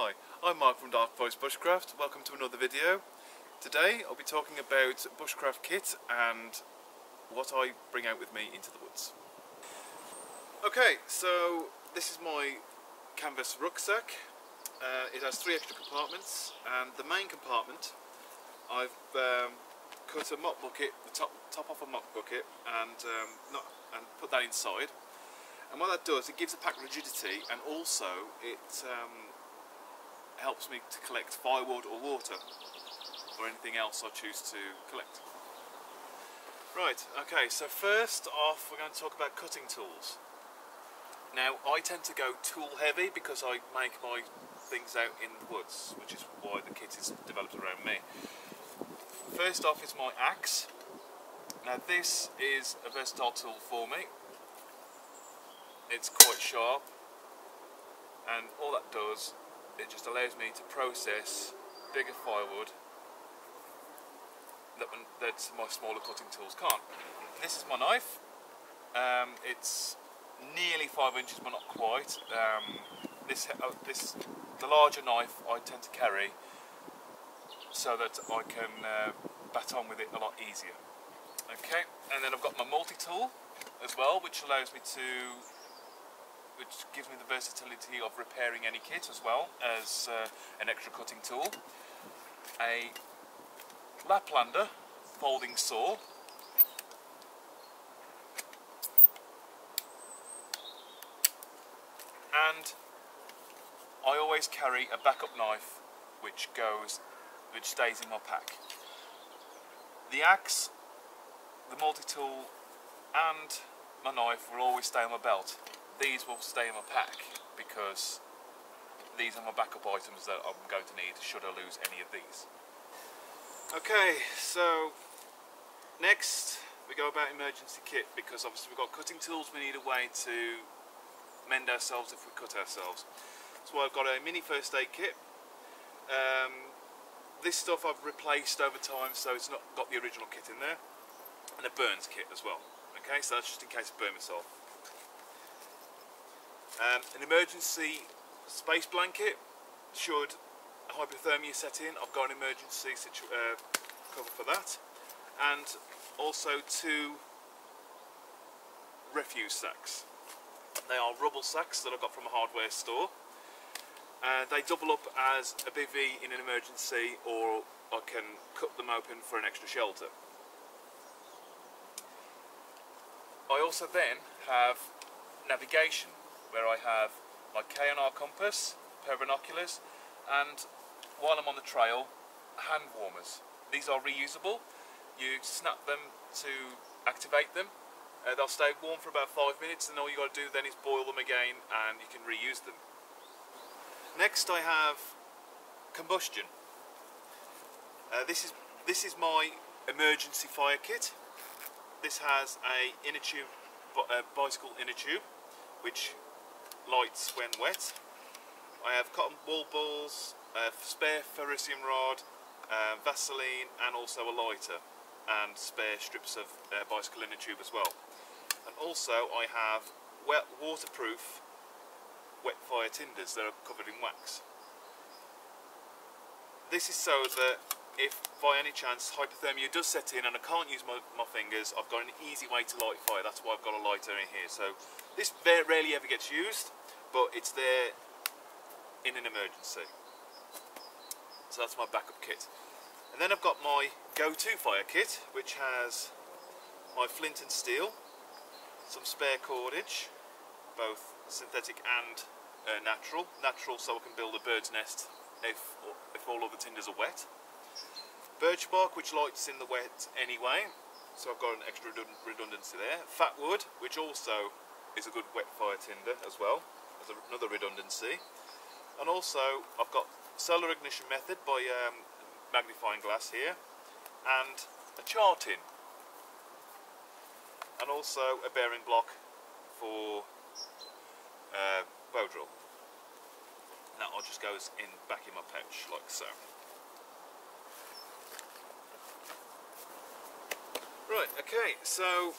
Hi, I'm Mark from Dark Voice Bushcraft. Welcome to another video. Today I'll be talking about bushcraft kit and what I bring out with me into the woods. Okay, so this is my canvas rucksack. It has 3 extra compartments, and the main compartment I've cut a mop bucket, the top off a mop bucket, and put that inside. And what that does, it gives the pack rigidity, and also it helps me to collect firewood or water or anything else I choose to collect. Right, okay, so first off we're going to talk about cutting tools. Now I tend to go tool heavy because I make my things out in the woods, which is why the kit is developed around me. First off is my axe. Now this is a versatile tool for me. It's quite sharp, and all that does, it just allows me to process bigger firewood that my smaller cutting tools can't. This is my knife. It's nearly 5 inches, but not quite. The larger knife I tend to carry so that I can baton with it a lot easier. Okay, and then I've got my multi-tool as well, which gives me the versatility of repairing any kit as well as an extra cutting tool. A Laplander folding saw, and I always carry a backup knife which stays in my pack. The axe, the multi-tool and my knife will always stay on my belt. These will stay in my pack because these are my backup items that I'm going to need should I lose any of these. Okay, so next we go about emergency kit, because obviously we've got cutting tools, we need a way to mend ourselves if we cut ourselves. So I've got a mini first aid kit. This stuff I've replaced over time, so it's not got the original kit in there, and a burns kit as well. Okay, so that's just in case I burn myself. An emergency space blanket should hypothermia set in. I've got an emergency cover for that, and also 2 refuse sacks. They are rubble sacks that I got from a hardware store. They double up as a bivvy in an emergency, or I can cut them open for an extra shelter. I also then have navigation, where I have my K&R compass, pair of binoculars, and while I'm on the trail, hand warmers. These are reusable. You snap them to activate them. They'll stay warm for about 5 minutes, and all you got to do then is boil them again and you can reuse them. Next I have combustion. This is my emergency fire kit. This has a inner tube, bicycle inner tube, which lights when wet. I have cotton wool balls, spare ferricium rod, Vaseline, and also a lighter, and spare strips of bicycle inner tube as well. And also I have waterproof wet fire tinders that are covered in wax. This is so that if by any chance hypothermia does set in and I can't use my fingers, I've got an easy way to light fire. That's why I've got a lighter in here. So this very rarely ever gets used, but it's there in an emergency. So that's my backup kit. And then I've got my go-to fire kit, which has my flint and steel, some spare cordage, both synthetic and natural. Natural so I can build a bird's nest if all of the tinders are wet. Birch bark, which lights in the wet anyway, so I've got an extra redundancy there. Fat wood, which also is a good wet fire tinder as well, as another redundancy. And also I've got solar ignition method by magnifying glass here, and a char tin, and also a bearing block for bow drill. That all just goes back in my pouch like so. Right, okay, so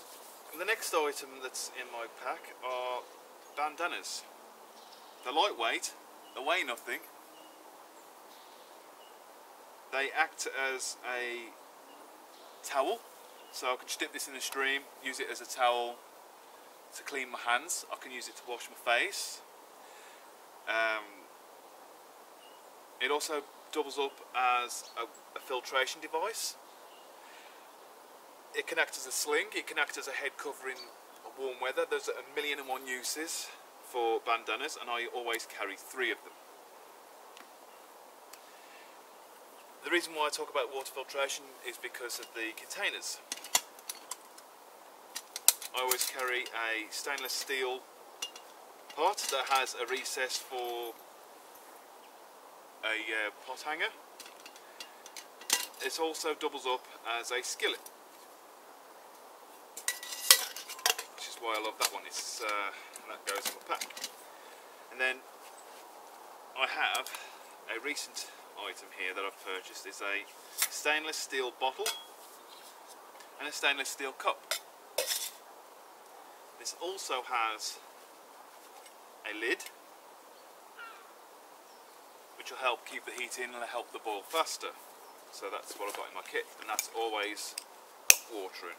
the next item that's in my pack are bandanas. They're lightweight, they weigh nothing, They act as a towel, so I can just dip this in the stream, use it as a towel to clean my hands. I can use it to wash my face. It also doubles up as a filtration device. It can act as a sling, it can act as a head cover in warm weather. There's 1,000,001 uses for bandanas, and I always carry 3 of them. The reason why I talk about water filtration is because of the containers. I always carry a stainless steel pot that has a recess for a pot hanger. It also doubles up as a skillet, which is why I love that one. It's that goes in my pack. And then I have a recent item here that I've purchased. Is a stainless steel bottle and a stainless steel cup. This also has a lid, which will help keep the heat in and help the boil faster. So that's what I've got in my kit, and that's always water in.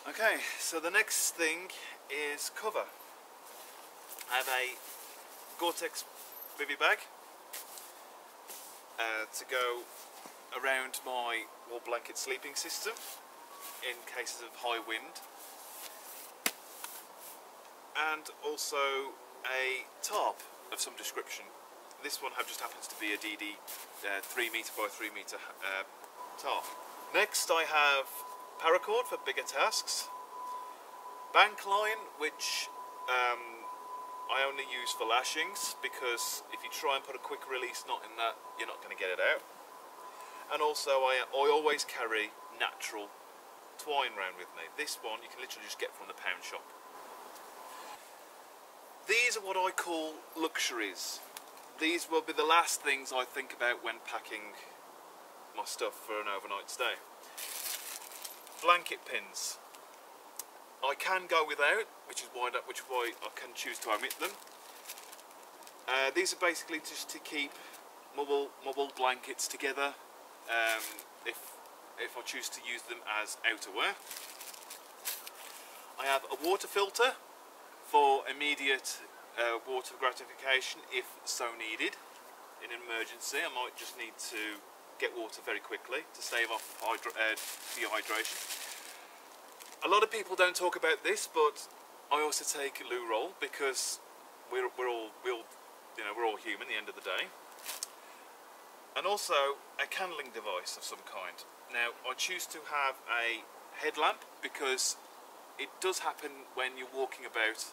Okay, so the next thing is cover. I have a Gore-Tex bivy bag to go around my wall blanket sleeping system in cases of high wind, and also a tarp of some description. This one just happens to be a DD 3 metre by 3 metre tarp. Next I have paracord for bigger tasks, bank line, which I only use for lashings, because if you try and put a quick release knot in that, you're not going to get it out. And also I always carry natural twine round with me. This one you can literally just get from the pound shop. These are what I call luxuries. These will be the last things I think about when packing my stuff for an overnight stay. Blanket pins. I can go without, which is why I can choose to omit them. These are basically just to keep my wool blankets together if I choose to use them as outerwear. I have a water filter for immediate water gratification if so needed. In an emergency, I might just need to get water very quickly to stave off dehydration. A lot of people don't talk about this, but I also take a loo roll because we're all human at the end of the day. And also a candling device of some kind. Now I choose to have a headlamp because it does happen when you're walking about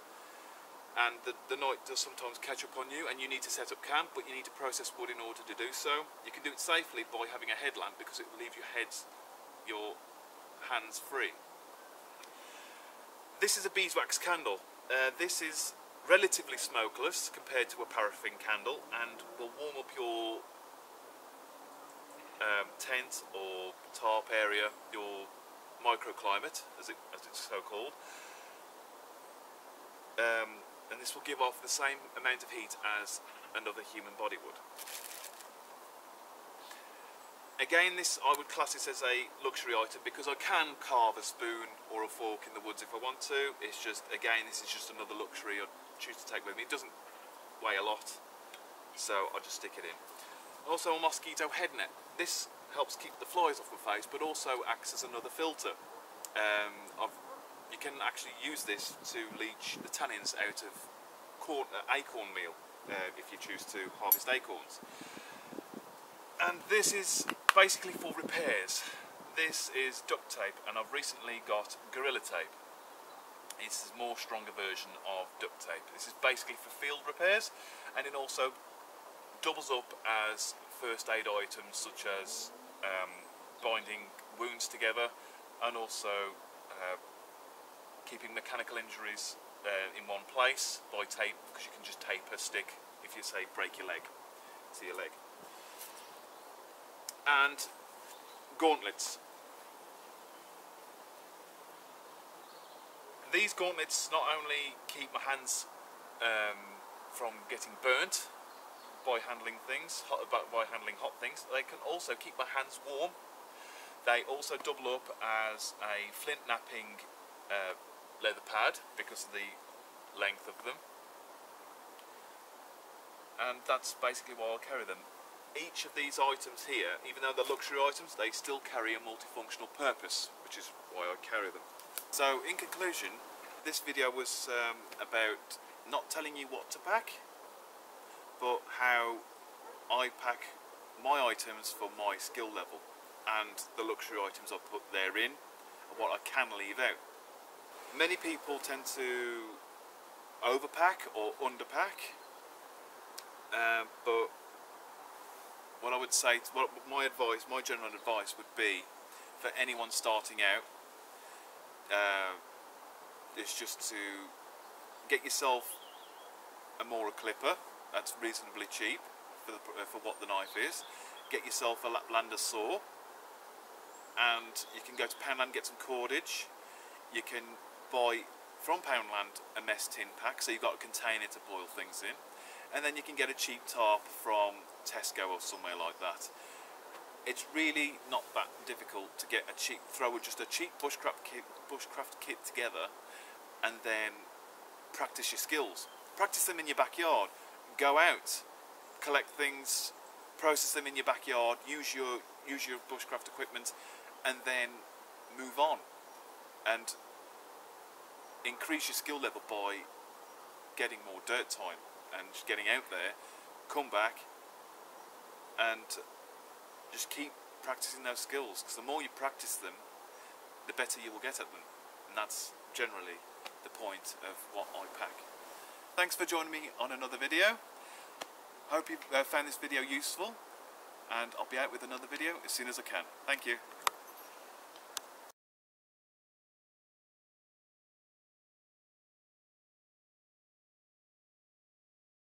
and the night does sometimes catch up on you and you need to set up camp, but you need to process wood in order to do so. You can do it safely by having a headlamp because it will leave your hands free. This is a beeswax candle. This is relatively smokeless compared to a paraffin candle and will warm up your tent or tarp area, your microclimate as it's so called. And this will give off the same amount of heat as another human body would. Again, this I would class this as a luxury item because I can carve a spoon or a fork in the woods if I want to. It's just, again, this is just another luxury I choose to take with me. It doesn't weigh a lot, so I just stick it in. Also a mosquito head net. This helps keep the flies off my face, but also acts as another filter. You can actually use this to leach the tannins out of acorn meal if you choose to harvest acorns. And this is basically for repairs. This is duct tape, and I've recently got Gorilla Tape. It's a more stronger version of duct tape. This is basically for field repairs, and it also doubles up as first aid items such as binding wounds together, and also keeping mechanical injuries in one place by tape, because you can just tape a stick if you say break your leg to your leg. And gauntlets. These gauntlets not only keep my hands from getting burnt, by handling things, by handling hot things. They can also keep my hands warm. They also double up as a flint knapping leather pad because of the length of them. And that's basically why I carry them. Each of these items here, even though they're luxury items, they still carry a multifunctional purpose, which is why I carry them. So in conclusion, this video was about not telling you what to pack, but how I pack my items for my skill level and the luxury items I put therein and what I can leave out. Many people tend to overpack or underpack. But what I would say, my general advice would be for anyone starting out, is just to get yourself a Mora clipper. That's reasonably cheap for what the knife is. Get yourself a Laplander saw, and you can go to Poundland and get some cordage. You can buy from Poundland a mess tin pack, so you've got a container to boil things in. And then you can get a cheap tarp from Tesco or somewhere like that. It's really not that difficult to get throw just a cheap bushcraft kit together, and then practice your skills. Practice them in your backyard. Go out, collect things, process them in your backyard. Use your bushcraft equipment, and then move on and increase your skill level by getting more dirt time. And just getting out there, come back and just keep practicing those skills, because the more you practice them, the better you will get at them, and that's generally the point of what I pack. Thanks for joining me on another video. Hope you found this video useful, and I'll be out with another video as soon as I can. Thank you.